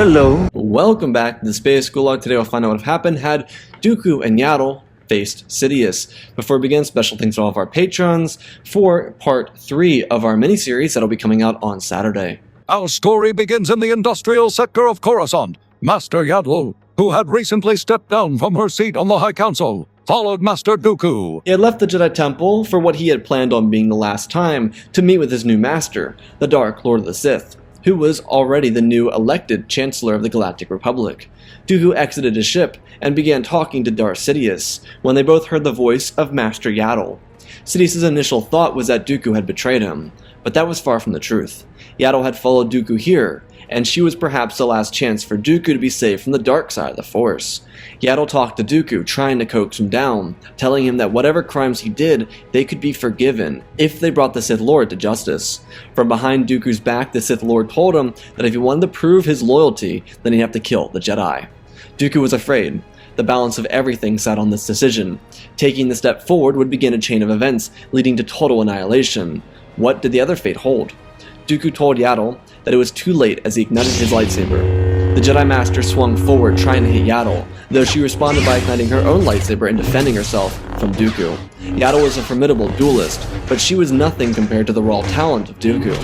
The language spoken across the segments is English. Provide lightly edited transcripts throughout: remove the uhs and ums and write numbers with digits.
Hello. Welcome back to the Space Gulag. Today we'll find out what happened had Dooku and Yaddle faced Sidious. Before we begin, special thanks to all of our patrons for part 3 of our miniseries that'll be coming out on Saturday. Our story begins in the industrial sector of Coruscant. Master Yaddle, who had recently stepped down from her seat on the High Council, followed Master Dooku. He had left the Jedi Temple for what he had planned on being the last time to meet with his new master, the Dark Lord of the Sith, who was already the new elected Chancellor of the Galactic Republic. Dooku exited his ship and began talking to Darth Sidious when they both heard the voice of Master Yaddle. Sidious's initial thought was that Dooku had betrayed him, but that was far from the truth. Yaddle had followed Dooku here, and she was perhaps the last chance for Dooku to be saved from the dark side of the Force. Yaddle talked to Dooku, trying to coax him down, telling him that whatever crimes he did, they could be forgiven if they brought the Sith Lord to justice. From behind Dooku's back, the Sith Lord told him that if he wanted to prove his loyalty, then he'd have to kill the Jedi. Dooku was afraid. The balance of everything sat on this decision. Taking the step forward would begin a chain of events, leading to total annihilation. What did the other fate hold? Dooku told Yaddle that it was too late as he ignited his lightsaber. The Jedi Master swung forward trying to hit Yaddle, though she responded by igniting her own lightsaber and defending herself from Dooku. Yaddle was a formidable duelist, but she was nothing compared to the raw talent of Dooku.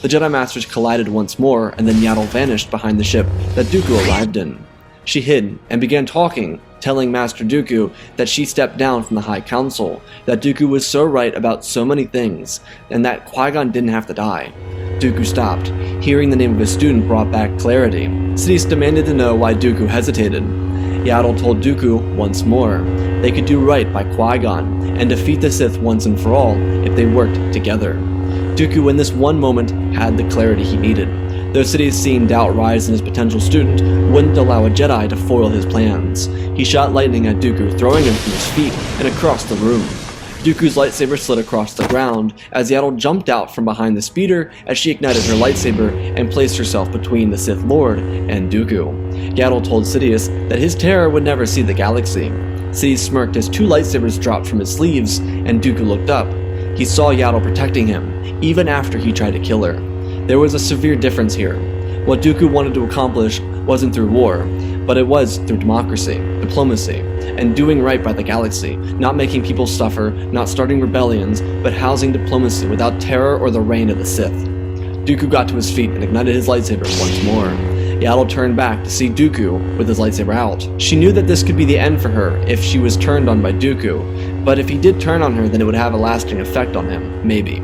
The Jedi Masters collided once more, and then Yaddle vanished behind the ship that Dooku arrived in. She hid and began talking, telling Master Dooku that she stepped down from the High Council, that Dooku was so right about so many things, and that Qui-Gon didn't have to die. Dooku stopped. Hearing the name of his student brought back clarity. Sidious demanded to know why Dooku hesitated. Yaddle told Dooku once more they could do right by Qui-Gon and defeat the Sith once and for all if they worked together. Dooku in this one moment had the clarity he needed. Though Sidious, seeing doubt rise in his potential student, wouldn't allow a Jedi to foil his plans. He shot lightning at Dooku, throwing him from his feet and across the room. Dooku's lightsaber slid across the ground as Yaddle jumped out from behind the speeder as she ignited her lightsaber and placed herself between the Sith Lord and Dooku. Yaddle told Sidious that his terror would never see the galaxy. Sidious smirked as 2 lightsabers dropped from his sleeves, and Dooku looked up. He saw Yaddle protecting him, even after he tried to kill her. There was a severe difference here. What Dooku wanted to accomplish wasn't through war, but it was through democracy, diplomacy, and doing right by the galaxy, not making people suffer, not starting rebellions, but housing diplomacy without terror or the reign of the Sith. Dooku got to his feet and ignited his lightsaber once more. Yaddle turned back to see Dooku with his lightsaber out. She knew that this could be the end for her if she was turned on by Dooku, but if he did turn on her, then it would have a lasting effect on him, maybe.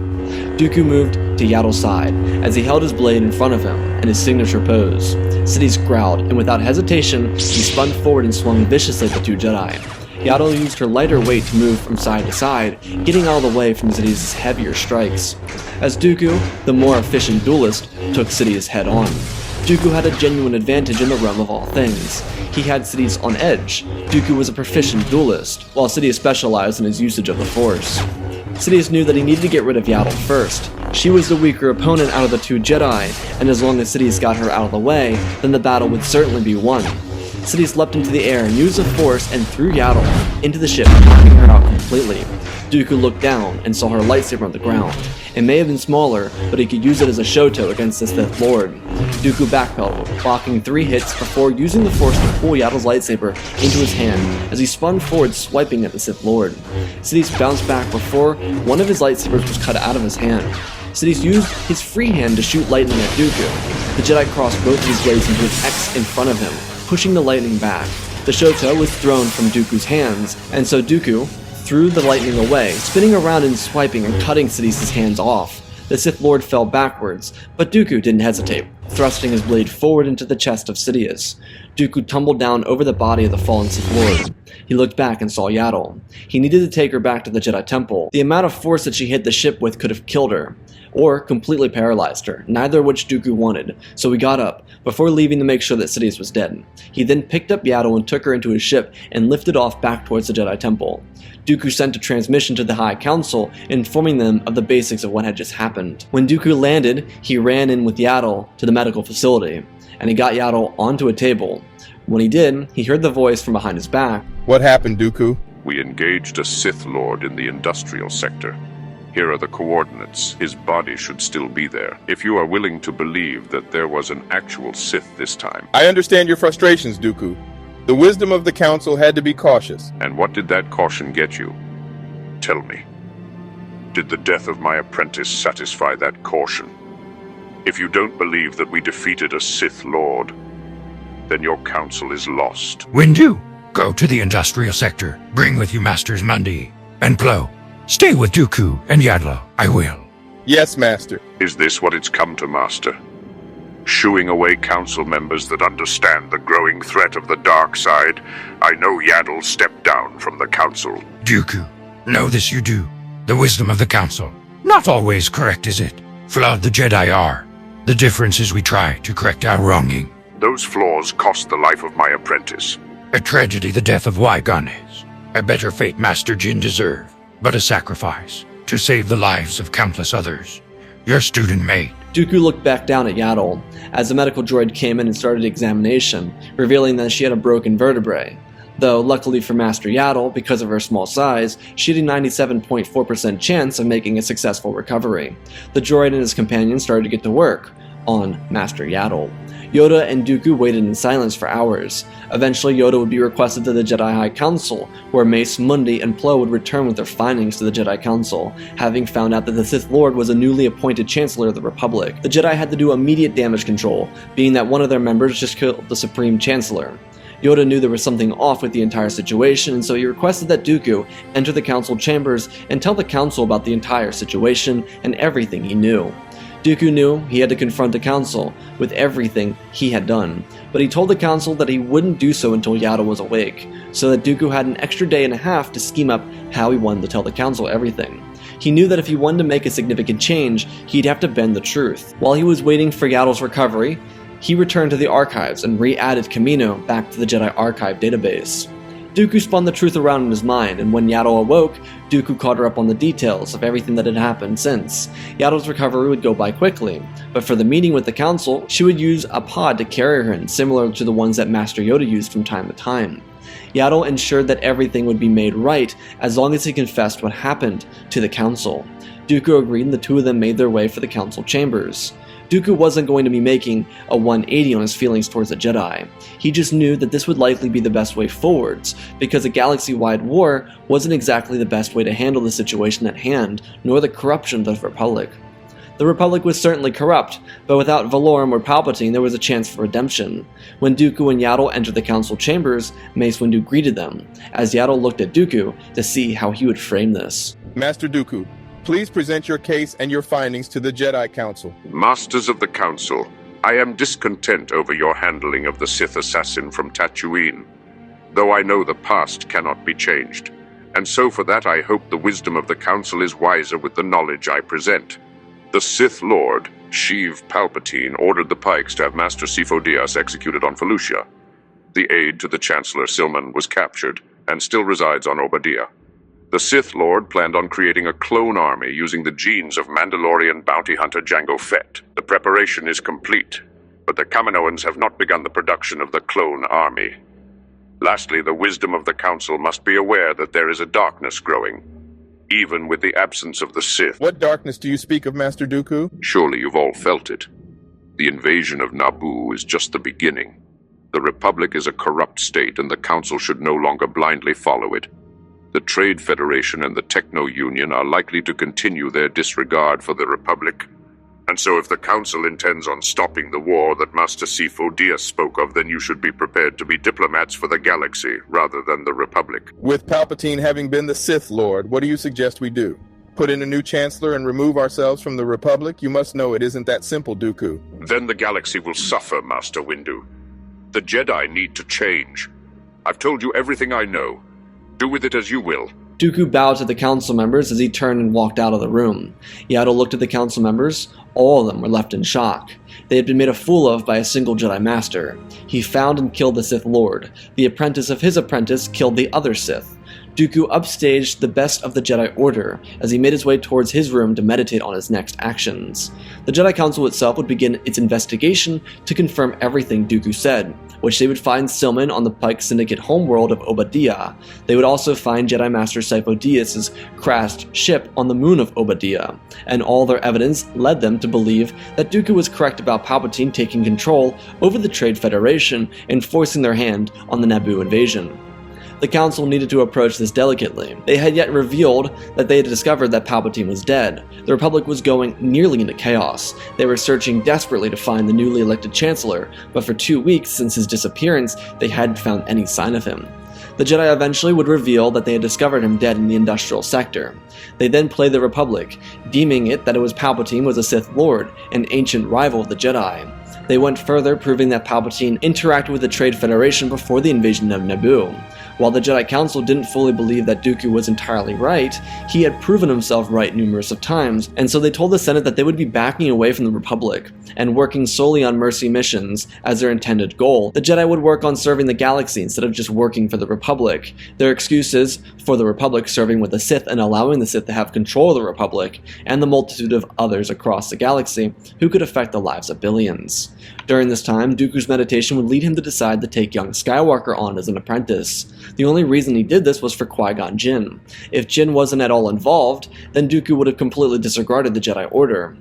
Dooku moved to Yaddle's side as he held his blade in front of him in his signature pose. Sidious growled, and without hesitation, he spun forward and swung viciously at the 2 Jedi. Yaddle used her lighter weight to move from side to side, getting out of the way from Sidious's heavier strikes. As Dooku, the more efficient duelist, took Sidious head on. Dooku had a genuine advantage in the realm of all things. He had Sidious on edge. Dooku was a proficient duelist, while Sidious specialized in his usage of the Force. Sidious knew that he needed to get rid of Yaddle first. She was the weaker opponent out of the 2 Jedi, and as long as Sidious got her out of the way, then the battle would certainly be won. Sidious leapt into the air and used the Force and threw Yaddle into the ship, knocking her out completely. Dooku looked down and saw her lightsaber on the ground. It may have been smaller, but he could use it as a shoto against the Sith Lord. Dooku backpedaled, blocking 3 hits before using the Force to pull Yaddle's lightsaber into his hand as he spun forward, swiping at the Sith Lord. Sidious bounced back before one of his lightsabers was cut out of his hand. Sidious used his free hand to shoot lightning at Dooku. The Jedi crossed both of his blades into an X in front of him, pushing the lightning back. The shoto was thrown from Dooku's hands, and so Dooku threw the lightning away, spinning around and swiping and cutting Sidious's hands off. The Sith Lord fell backwards, but Dooku didn't hesitate, thrusting his blade forward into the chest of Sidious. Dooku tumbled down over the body of the fallen Sith Lord. He looked back and saw Yaddle. He needed to take her back to the Jedi Temple. The amount of force that she hit the ship with could have killed her, or completely paralyzed her, neither of which Dooku wanted, so he got up, before leaving to make sure that Sidious was dead. He then picked up Yaddle and took her into his ship and lifted off back towards the Jedi Temple. Dooku sent a transmission to the High Council, informing them of the basics of what had just happened. When Dooku landed, he ran in with Yaddle to the medical facility, and he got Yaddle onto a table. When he did, he heard the voice from behind his back. What happened, Dooku? We engaged a Sith Lord in the industrial sector. Here are the coordinates. His body should still be there. If you are willing to believe that there was an actual Sith this time. I understand your frustrations, Dooku. The wisdom of the Council had to be cautious. And what did that caution get you? Tell me. Did the death of my apprentice satisfy that caution? If you don't believe that we defeated a Sith Lord, then your counsel is lost. Windu, go to the industrial sector. Bring with you Masters Mundi and Plo. Stay with Dooku and Yaddle. I will. Yes, Master. Is this what it's come to, Master? Shooing away council members that understand the growing threat of the dark side? I know Yaddle stepped down from the council. Dooku, know this you do. The wisdom of the Council. Not always correct, is it? Flawed the Jedi are. The difference is we try to correct our wronging. Those flaws cost the life of my apprentice. A tragedy the death of Qui-Gon is. A better fate Master Jin deserved, but a sacrifice to save the lives of countless others. Your student made. Dooku looked back down at Yaddle as the medical droid came in and started examination, revealing that she had a broken vertebrae. Though, luckily for Master Yaddle, because of her small size, she had a 97.4% chance of making a successful recovery. The droid and his companion started to get to work on Master Yaddle. Yoda and Dooku waited in silence for hours. Eventually, Yoda would be requested to the Jedi High Council, where Mace, Mundi, and Plo would return with their findings to the Jedi Council, having found out that the Sith Lord was a newly appointed Chancellor of the Republic. The Jedi had to do immediate damage control, being that one of their members just killed the Supreme Chancellor. Yoda knew there was something off with the entire situation, and so he requested that Dooku enter the council chambers and tell the council about the entire situation and everything he knew. Dooku knew he had to confront the council with everything he had done, but he told the council that he wouldn't do so until Yaddle was awake, so that Dooku had an extra day and a half to scheme up how he wanted to tell the council everything. He knew that if he wanted to make a significant change, he'd have to bend the truth. While he was waiting for Yaddle's recovery, he returned to the archives and re-added Kamino back to the Jedi Archive database. Dooku spun the truth around in his mind, and when Yaddle awoke, Dooku caught her up on the details of everything that had happened since. Yaddle's recovery would go by quickly, but for the meeting with the council, she would use a pod to carry her in, similar to the ones that Master Yoda used from time to time. Yaddle ensured that everything would be made right as long as he confessed what happened to the council. Dooku agreed, and the two of them made their way for the council chambers. Dooku wasn't going to be making a 180 on his feelings towards the Jedi. He just knew that this would likely be the best way forwards, because a galaxy-wide war wasn't exactly the best way to handle the situation at hand, nor the corruption of the Republic. The Republic was certainly corrupt, but without Valorum or Palpatine there was a chance for redemption. When Dooku and Yaddle entered the council chambers, Mace Windu greeted them, as Yaddle looked at Dooku to see how he would frame this. Master Dooku, please present your case and your findings to the Jedi Council. Masters of the Council, I am discontent over your handling of the Sith assassin from Tatooine, though I know the past cannot be changed, and so for that I hope the wisdom of the Council is wiser with the knowledge I present. The Sith Lord, Sheev Palpatine, ordered the Pikes to have Master Sifo Dyas executed on Felucia. The aide to the Chancellor Silman was captured, and still resides on Obadiah. The Sith Lord planned on creating a clone army using the genes of Mandalorian bounty hunter Jango Fett. The preparation is complete, but the Kaminoans have not begun the production of the clone army. Lastly, the wisdom of the Council must be aware that there is a darkness growing, even with the absence of the Sith. What darkness do you speak of, Master Dooku? Surely you've all felt it. The invasion of Naboo is just the beginning. The Republic is a corrupt state, and the Council should no longer blindly follow it. The Trade Federation and the Techno-Union are likely to continue their disregard for the Republic. And so if the Council intends on stopping the war that Master Sifo Dyas spoke of, then you should be prepared to be diplomats for the galaxy rather than the Republic. With Palpatine having been the Sith Lord, what do you suggest we do? Put in a new Chancellor and remove ourselves from the Republic? You must know it isn't that simple, Dooku. Then the galaxy will suffer, Master Windu. The Jedi need to change. I've told you everything I know. Do with it as you will. Dooku bowed to the council members as he turned and walked out of the room. Yaddle looked at the council members. All of them were left in shock. They had been made a fool of by a single Jedi Master. He found and killed the Sith Lord. The apprentice of his apprentice killed the other Sith. Dooku upstaged the best of the Jedi Order as he made his way towards his room to meditate on his next actions. The Jedi Council itself would begin its investigation to confirm everything Dooku said, which they would find Silman on the Pike Syndicate homeworld of Obadiah. They would also find Jedi Master Sifo-Dyas' crashed ship on the moon of Obadiah, and all their evidence led them to believe that Dooku was correct about Palpatine taking control over the Trade Federation and forcing their hand on the Naboo invasion. The Council needed to approach this delicately. They had yet revealed that they had discovered that Palpatine was dead. The Republic was going nearly into chaos. They were searching desperately to find the newly elected Chancellor, but for 2 weeks since his disappearance, they hadn't found any sign of him. The Jedi eventually would reveal that they had discovered him dead in the industrial sector. They then played the Republic, deeming it that it was Palpatine was a Sith Lord, an ancient rival of the Jedi. They went further, proving that Palpatine interacted with the Trade Federation before the invasion of Naboo. While the Jedi Council didn't fully believe that Dooku was entirely right, he had proven himself right numerous of times, and so they told the Senate that they would be backing away from the Republic and working solely on mercy missions as their intended goal. The Jedi would work on serving the galaxy instead of just working for the Republic. Their excuses for the Republic serving with the Sith and allowing the Sith to have control of the Republic, and the multitude of others across the galaxy who could affect the lives of billions. During this time, Dooku's meditation would lead him to decide to take young Skywalker on as an apprentice. The only reason he did this was for Qui-Gon Jinn. If Jinn wasn't at all involved, then Dooku would have completely disregarded the Jedi Order.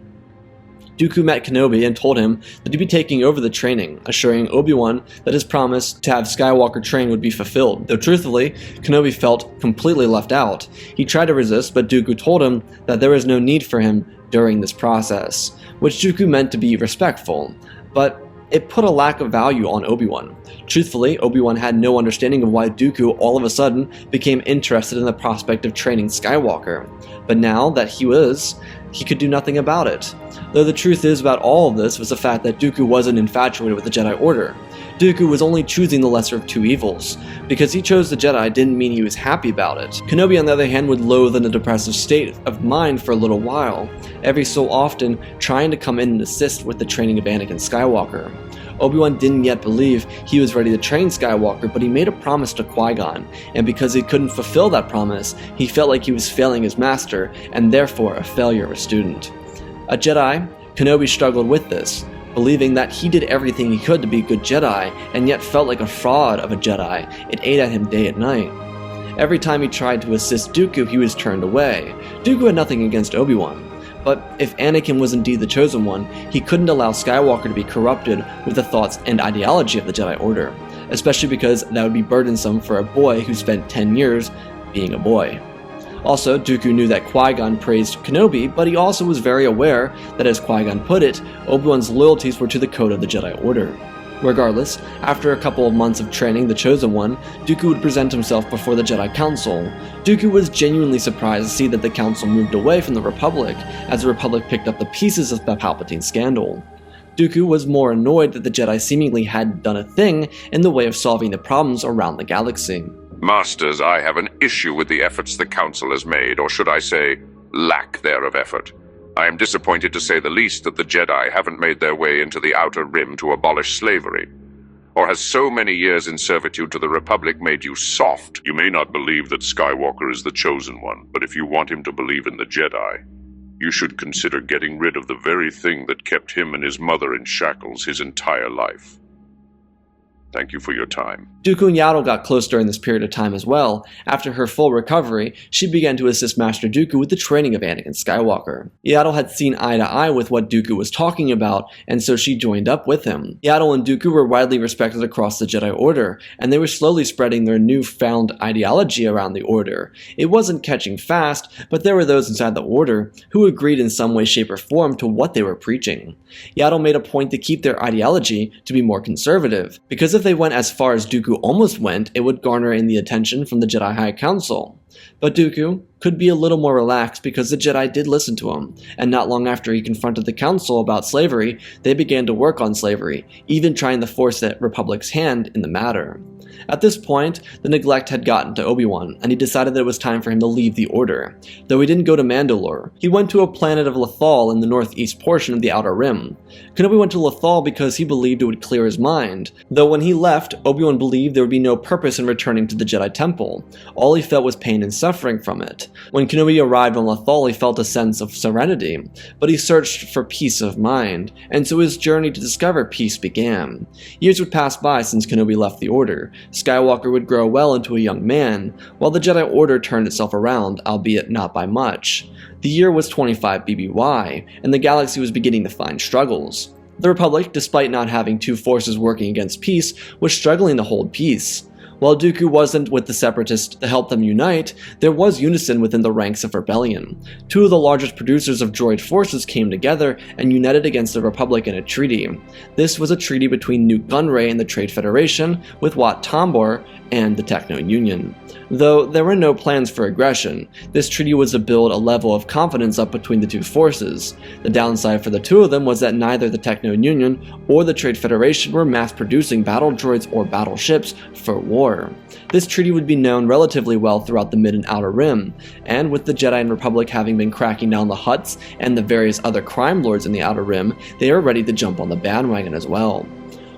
Dooku met Kenobi and told him that he'd be taking over the training, assuring Obi-Wan that his promise to have Skywalker train would be fulfilled. Though truthfully, Kenobi felt completely left out. He tried to resist, but Dooku told him that there was no need for him during this process, which Dooku meant to be respectful, but it put a lack of value on Obi-Wan. Truthfully, Obi-Wan had no understanding of why Dooku all of a sudden became interested in the prospect of training Skywalker, but now that he could do nothing about it. Though the truth is about all of this was the fact that Dooku wasn't infatuated with the Jedi Order. Dooku was only choosing the lesser of two evils. Because he chose the Jedi didn't mean he was happy about it. Kenobi, on the other hand, would loathe in a depressive state of mind for a little while, every so often trying to come in and assist with the training of Anakin Skywalker. Obi-Wan didn't yet believe he was ready to train Skywalker, but he made a promise to Qui-Gon, and because he couldn't fulfill that promise, he felt like he was failing his master, and therefore a failure of a student. A Jedi, Kenobi struggled with this, believing that he did everything he could to be a good Jedi, and yet felt like a fraud of a Jedi. It ate at him day and night. Every time he tried to assist Dooku, he was turned away. Dooku had nothing against Obi-Wan, but if Anakin was indeed the chosen one, he couldn't allow Skywalker to be corrupted with the thoughts and ideology of the Jedi Order, especially because that would be burdensome for a boy who spent 10 years being a boy. Also, Dooku knew that Qui-Gon praised Kenobi, but he also was very aware that, as Qui-Gon put it, Obi-Wan's loyalties were to the code of the Jedi Order. Regardless, after a couple of months of training the Chosen One, Dooku would present himself before the Jedi Council. Dooku was genuinely surprised to see that the Council moved away from the Republic, as the Republic picked up the pieces of the Palpatine scandal. Dooku was more annoyed that the Jedi seemingly hadn't done a thing in the way of solving the problems around the galaxy. Masters, I have an issue with the efforts the Council has made, or should I say, lack thereof effort. I am disappointed to say the least that the Jedi haven't made their way into the Outer Rim to abolish slavery. Or has so many years in servitude to the Republic made you soft? You may not believe that Skywalker is the chosen one, but if you want him to believe in the Jedi, you should consider getting rid of the very thing that kept him and his mother in shackles his entire life. Thank you for your time. Dooku and Yaddle got close during this period of time as well. After her full recovery, she began to assist Master Dooku with the training of Anakin Skywalker. Yaddle had seen eye to eye with what Dooku was talking about, and so she joined up with him. Yaddle and Dooku were widely respected across the Jedi Order, and they were slowly spreading their newfound ideology around the Order. It wasn't catching fast, but there were those inside the Order who agreed in some way, shape, or form to what they were preaching. Yaddle made a point to keep their ideology to be more conservative, because if they went as far as Dooku almost went, it would garner in the attention from the Jedi High Council. But Dooku, could be a little more relaxed because the Jedi did listen to him, and not long after he confronted the Council about slavery, they began to work on slavery, even trying to force the Republic's hand in the matter. At this point, the neglect had gotten to Obi-Wan, and he decided that it was time for him to leave the Order. Though he didn't go to Mandalore, he went to a planet of Lothal in the northeast portion of the Outer Rim. Kenobi went to Lothal because he believed it would clear his mind, though when he left, Obi-Wan believed there would be no purpose in returning to the Jedi Temple. All he felt was pain and suffering from it. When Kenobi arrived on Lothal, he felt a sense of serenity, but he searched for peace of mind, and so his journey to discover peace began. Years would pass by since Kenobi left the Order. Skywalker would grow well into a young man, while the Jedi Order turned itself around, albeit not by much. The year was 25 BBY, and the galaxy was beginning to find struggles. The Republic, despite not having two forces working against peace, was struggling to hold peace. While Dooku wasn't with the Separatists to help them unite, there was unison within the ranks of rebellion. Two of the largest producers of droid forces came together and united against the Republic in a treaty. This was a treaty between Nute Gunray and the Trade Federation, with Wat Tambor and the Techno Union. Though there were no plans for aggression, this treaty was to build a level of confidence up between the two forces. The downside for the two of them was that neither the Techno Union or the Trade Federation were mass-producing battle droids or battleships for war. This treaty would be known relatively well throughout the Mid and Outer Rim, and with the Jedi and Republic having been cracking down the Hutts and the various other crime lords in the Outer Rim, they were ready to jump on the bandwagon as well.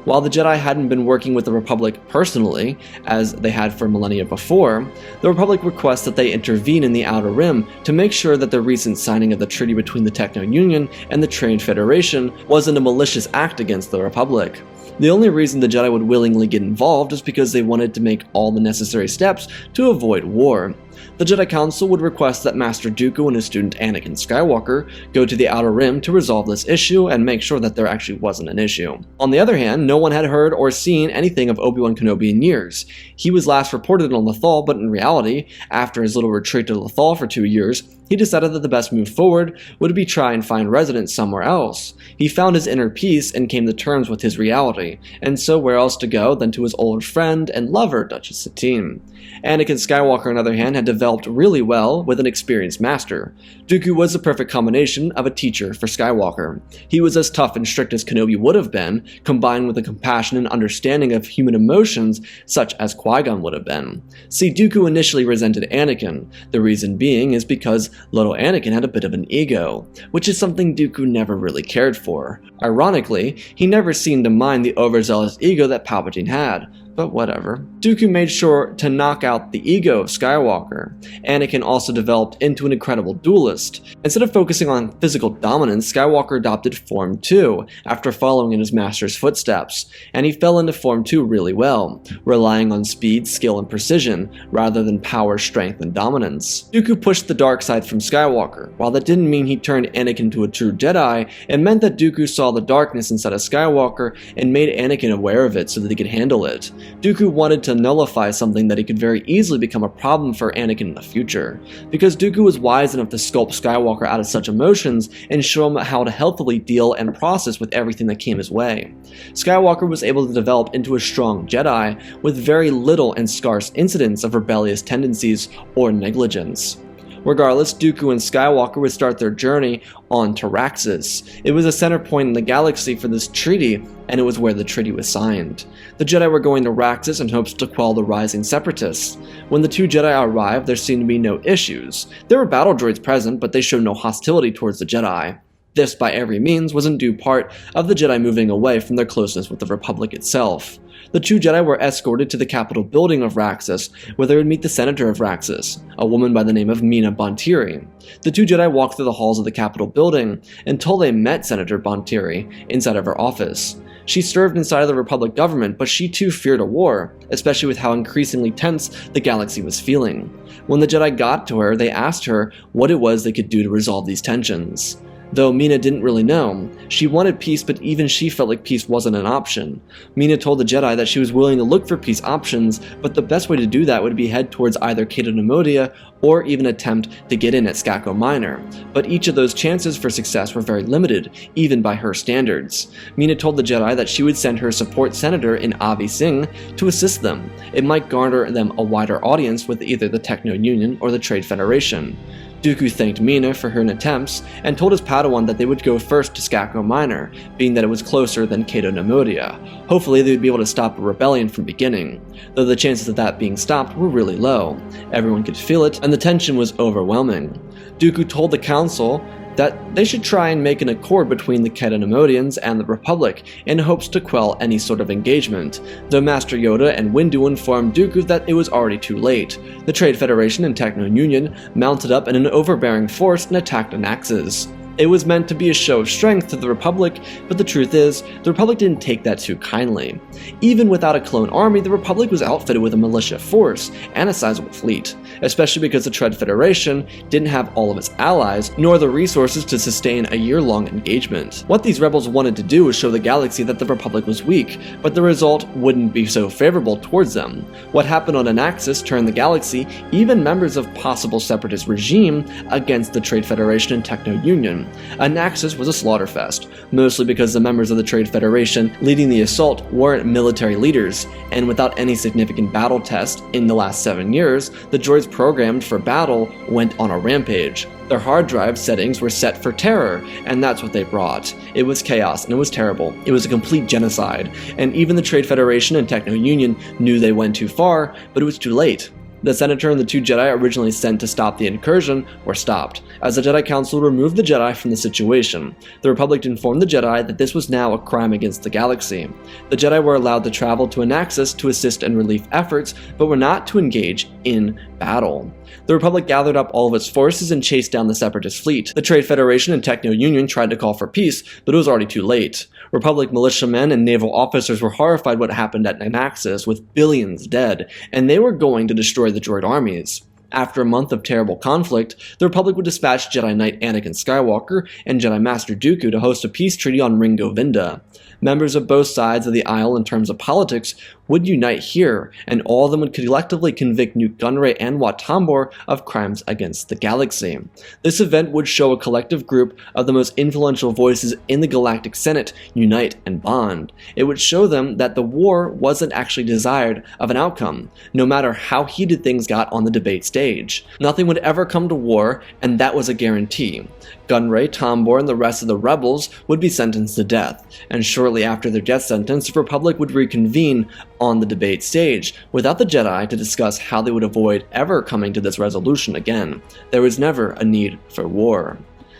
While the Jedi hadn't been working with the Republic personally, as they had for millennia before, the Republic requests that they intervene in the Outer Rim to make sure that the recent signing of the treaty between the Techno Union and the Trade Federation wasn't a malicious act against the Republic. The only reason the Jedi would willingly get involved is because they wanted to make all the necessary steps to avoid war. The Jedi Council would request that Master Dooku and his student Anakin Skywalker go to the Outer Rim to resolve this issue and make sure that there actually wasn't an issue. On the other hand, no one had heard or seen anything of Obi-Wan Kenobi in years. He was last reported on Lothal, but in reality, after his little retreat to Lothal for 2 years, he decided that the best move forward would be try and find residence somewhere else. He found his inner peace and came to terms with his reality, and so where else to go than to his old friend and lover, Duchess Satine. Anakin Skywalker, on the other hand, had developed really well with an experienced master. Dooku was the perfect combination of a teacher for Skywalker. He was as tough and strict as Kenobi would have been, combined with a compassion and understanding of human emotions such as Qui-Gon would have been. See, Dooku initially resented Anakin. The reason being is because little Anakin had a bit of an ego, which is something Dooku never really cared for. Ironically, he never seemed to mind the overzealous ego that Palpatine had, but whatever. Dooku made sure to knock out the ego of Skywalker. Anakin also developed into an incredible duelist. Instead of focusing on physical dominance, Skywalker adopted Form 2 after following in his master's footsteps, and he fell into Form 2 really well, relying on speed, skill, and precision rather than power, strength, and dominance. Dooku pushed the dark side from Skywalker. While that didn't mean he turned Anakin into a true Jedi, it meant that Dooku saw the darkness inside of Skywalker and made Anakin aware of it so that he could handle it. Dooku wanted to nullify something that he could very easily become a problem for Anakin in the future. Because Dooku was wise enough to sculpt Skywalker out of such emotions and show him how to healthily deal and process with everything that came his way. Skywalker was able to develop into a strong Jedi with very little and scarce incidents of rebellious tendencies or negligence. Regardless, Dooku and Skywalker would start their journey on Taraxis. It was a center point in the galaxy for this treaty, and it was where the treaty was signed. The Jedi were going to Raxus in hopes to quell the rising separatists. When the two Jedi arrived, there seemed to be no issues. There were battle droids present, but they showed no hostility towards the Jedi. This, by every means, was in due part of the Jedi moving away from their closeness with the Republic itself. The two Jedi were escorted to the Capitol building of Raxus, where they would meet the Senator of Raxus, a woman by the name of Mina Bontiri. The two Jedi walked through the halls of the Capitol building until they met Senator Bontiri inside of her office. She served inside of the Republic government, but she too feared a war, especially with how increasingly tense the galaxy was feeling. When the Jedi got to her, they asked her what it was they could do to resolve these tensions. though Mina didn't really know. She wanted peace, but even she felt like peace wasn't an option. Mina told the Jedi that she was willing to look for peace options, but the best way to do that would be head towards either Cato Neimoidia or even attempt to get in at Skako Minor. But each of those chances for success were very limited, even by her standards. Mina told the Jedi that she would send her support senator in Avi Singh to assist them. It might garner them a wider audience with either the Techno Union or the Trade Federation. Dooku thanked Mina for her attempts and told his Padawan that they would go first to Skako Minor, being that it was closer than Cato Neimoidia. Hopefully they would be able to stop a rebellion from beginning, though the chances of that being stopped were really low. Everyone could feel it, and the tension was overwhelming. Dooku told the Council that they should try and make an accord between the Cato Neimoidians and the Republic in hopes to quell any sort of engagement, though Master Yoda and Windu informed Dooku that it was already too late. The Trade Federation and Techno Union mounted up in an overbearing force and attacked Anaxes. It was meant to be a show of strength to the Republic, but the truth is, the Republic didn't take that too kindly. Even without a clone army, the Republic was outfitted with a militia force and a sizable fleet, especially because the Trade Federation didn't have all of its allies, nor the resources to sustain a year-long engagement. What these rebels wanted to do was show the galaxy that the Republic was weak, but the result wouldn't be so favorable towards them. What happened on Anaxes turned the galaxy, even members of possible separatist regime, against the Trade Federation and Techno Union. Anaxes was a slaughterfest, mostly because the members of the Trade Federation leading the assault weren't military leaders, and without any significant battle test in the last 7 years, the droids programmed for battle went on a rampage. Their hard drive settings were set for terror, and that's what they brought. It was chaos, and it was terrible. It was a complete genocide, and even the Trade Federation and Techno Union knew they went too far, but it was too late. The Senator and the 2 Jedi originally sent to stop the incursion were stopped, as the Jedi Council removed the Jedi from the situation. The Republic informed the Jedi that this was now a crime against the galaxy. The Jedi were allowed to travel to Anaxes to assist in relief efforts, but were not to engage in battle. The Republic gathered up all of its forces and chased down the Separatist fleet. The Trade Federation and Techno Union tried to call for peace, but it was already too late. Republic militiamen and naval officers were horrified what happened at Anaxes, with billions dead, and they were going to destroy the droid armies. After a month of terrible conflict, the Republic would dispatch Jedi Knight Anakin Skywalker and Jedi Master Dooku to host a peace treaty on Ringo Vinda. Members of both sides of the aisle in terms of politics would unite here, and all of them would collectively convict Nute Gunray and Wat Tambor of crimes against the galaxy. This event would show a collective group of the most influential voices in the Galactic Senate unite and bond. It would show them that the war wasn't actually desired of an outcome, no matter how heated things got on the debate stage. Nothing would ever come to war, and that was a guarantee. Gunray, Tambor, and the rest of the rebels would be sentenced to death, and shortly after their death sentence, the Republic would reconvene on the debate stage, without the Jedi to discuss how they would avoid ever coming to this resolution again. There was never a need for war.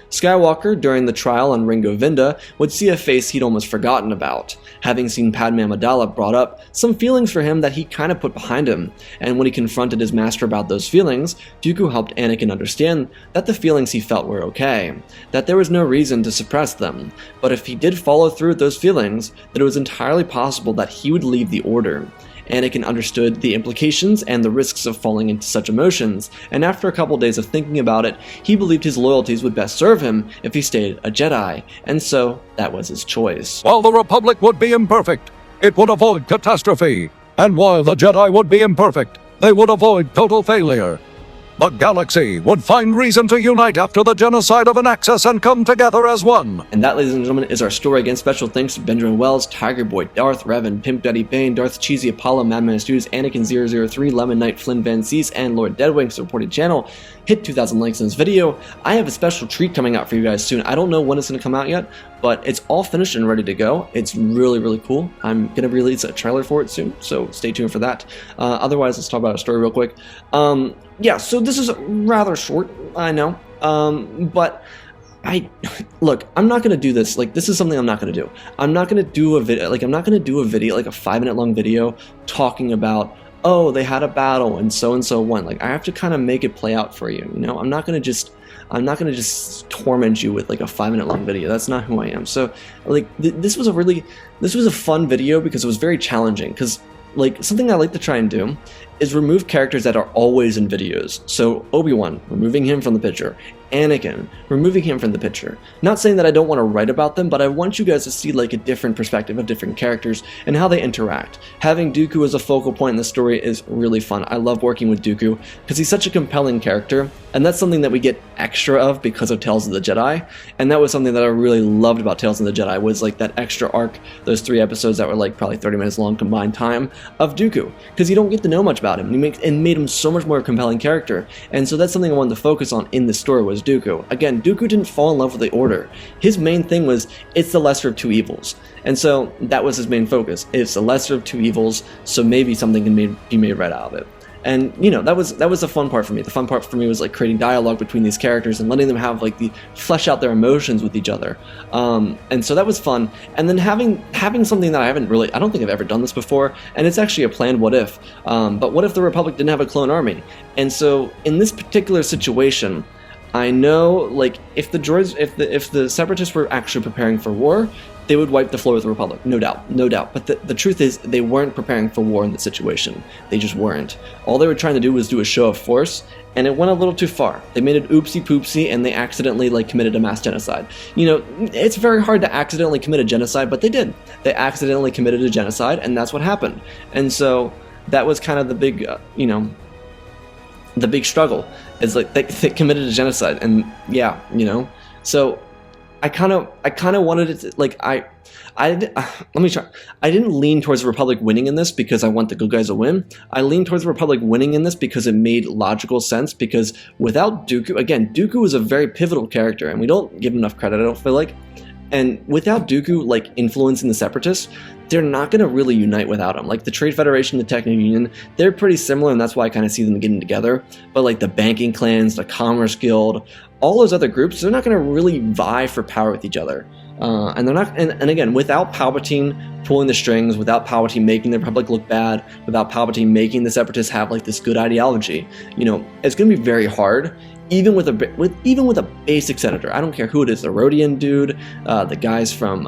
Skywalker, during the trial on Ringo Vinda, would see a face he'd almost forgotten about. Having seen Padme Amidala brought up some feelings for him that he kind of put behind him, and when he confronted his master about those feelings, Dooku helped Anakin understand that the feelings he felt were okay, that there was no reason to suppress them, but if he did follow through with those feelings, that it was entirely possible that he would leave the Order. Anakin understood the implications and the risks of falling into such emotions, and after a couple days of thinking about it, he believed his loyalties would best serve him if he stayed a Jedi, and so that was his choice. While the Republic would be imperfect, it would avoid catastrophe. And while the Jedi would be imperfect, they would avoid total failure. The galaxy would find reason to unite after the genocide of Anaxes and come together as one. And that, ladies and gentlemen, is our story. Again, special thanks to Benjamin Wells, Tiger Boy, Darth Revan, Pimp Daddy Bane, Darth Cheesy, Apollo, Madman Studios, Anakin 003, Lemon Knight, Flynn Van Cease, and Lord Deadwing supported channel. Hit 2,000 likes on this video. I have a special treat coming out for you guys soon. I don't know when it's going to come out yet, but it's all finished and ready to go. It's really, really cool. I'm going to release a trailer for it soon, so stay tuned for that. Otherwise, let's talk about our story real quick. Yeah, so this is rather short, I know, but look, I'm not going to do this. Like, this is something I'm not going to do. I'm not going to do a video, like a 5-minute long video talking about, oh, they had a battle and so won. Like, I have to kind of make it play out for you, you know? I'm not going to just torment you with like a 5-minute long video. That's not who I am. So, like, this was a fun video because it was very challenging, because like, something I like to try and do is remove characters that are always in videos. So Obi-Wan, removing him from the picture. Anakin, removing him from the picture. Not saying that I don't want to write about them, but I want you guys to see like a different perspective of different characters and how they interact. Having Dooku as a focal point in the story is really fun. I love working with Dooku because he's such a compelling character, and that's something that we get extra of because of Tales of the Jedi, and that was something that I really loved about Tales of the Jedi, was like that extra arc, those 3 episodes that were like probably 30 minutes long combined time of Dooku, because you don't get to know much about him, and made him so much more compelling character. And so that's something I wanted to focus on in the story, was Dooku. Again, Dooku didn't fall in love with the Order. His main thing was, it's the lesser of 2 evils. And so that was his main focus. It's the lesser of 2 evils, so maybe something can be made right out of it. And, you know, that was the fun part for me. The fun part for me was like creating dialogue between these characters and letting them have like flesh out their emotions with each other. And so that was fun. And then having something that I don't think I've ever done this before, and it's actually a planned what if. But what if the Republic didn't have a clone army? And so in this particular situation, I know, like, if the Separatists were actually preparing for war, they would wipe the floor with the Republic, no doubt. But the truth is, they weren't preparing for war in this situation. They just weren't. All they were trying to do was do a show of force, and it went a little too far. They made it oopsie poopsie, and they accidentally like committed a mass genocide. You know, it's very hard to accidentally commit a genocide, but they did. They accidentally committed a genocide, and that's what happened. And so that was kind of the big, the big struggle. Is like they committed a genocide, and yeah, you know. So I kind of wanted it to, like, let me try. I didn't lean towards the Republic winning in this because I want the good guys to win. I leaned towards the Republic winning in this because it made logical sense, because without Dooku, again, Dooku is a very pivotal character, and we don't give him enough credit, I don't feel like. And without Dooku, like, influencing the Separatists, they're not going to really unite without him. Like, the Trade Federation, the Techno Union, they're pretty similar, and that's why I kind of see them getting together. But, like, the banking clans, the Commerce Guild, all those other groups, they're not going to really vie for power with each other. And they're not, and again, without Palpatine pulling the strings, without Palpatine making the Republic look bad, without Palpatine making the Separatists have, like, this good ideology, you know, it's going to be very hard. Even with a basic senator, I don't care who it is, the Rodian dude, the guys from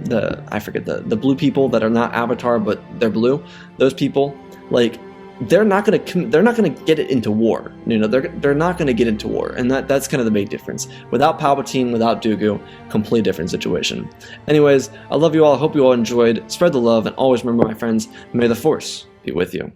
the blue people that are not Avatar but they're blue, those people, like, they're not gonna get it into war. You know, they're not gonna get into war, and that's kind of the big difference. Without Palpatine, without Dooku, completely different situation. Anyways, I love you all. I hope you all enjoyed. Spread the love, and always remember, my friends, may the Force be with you.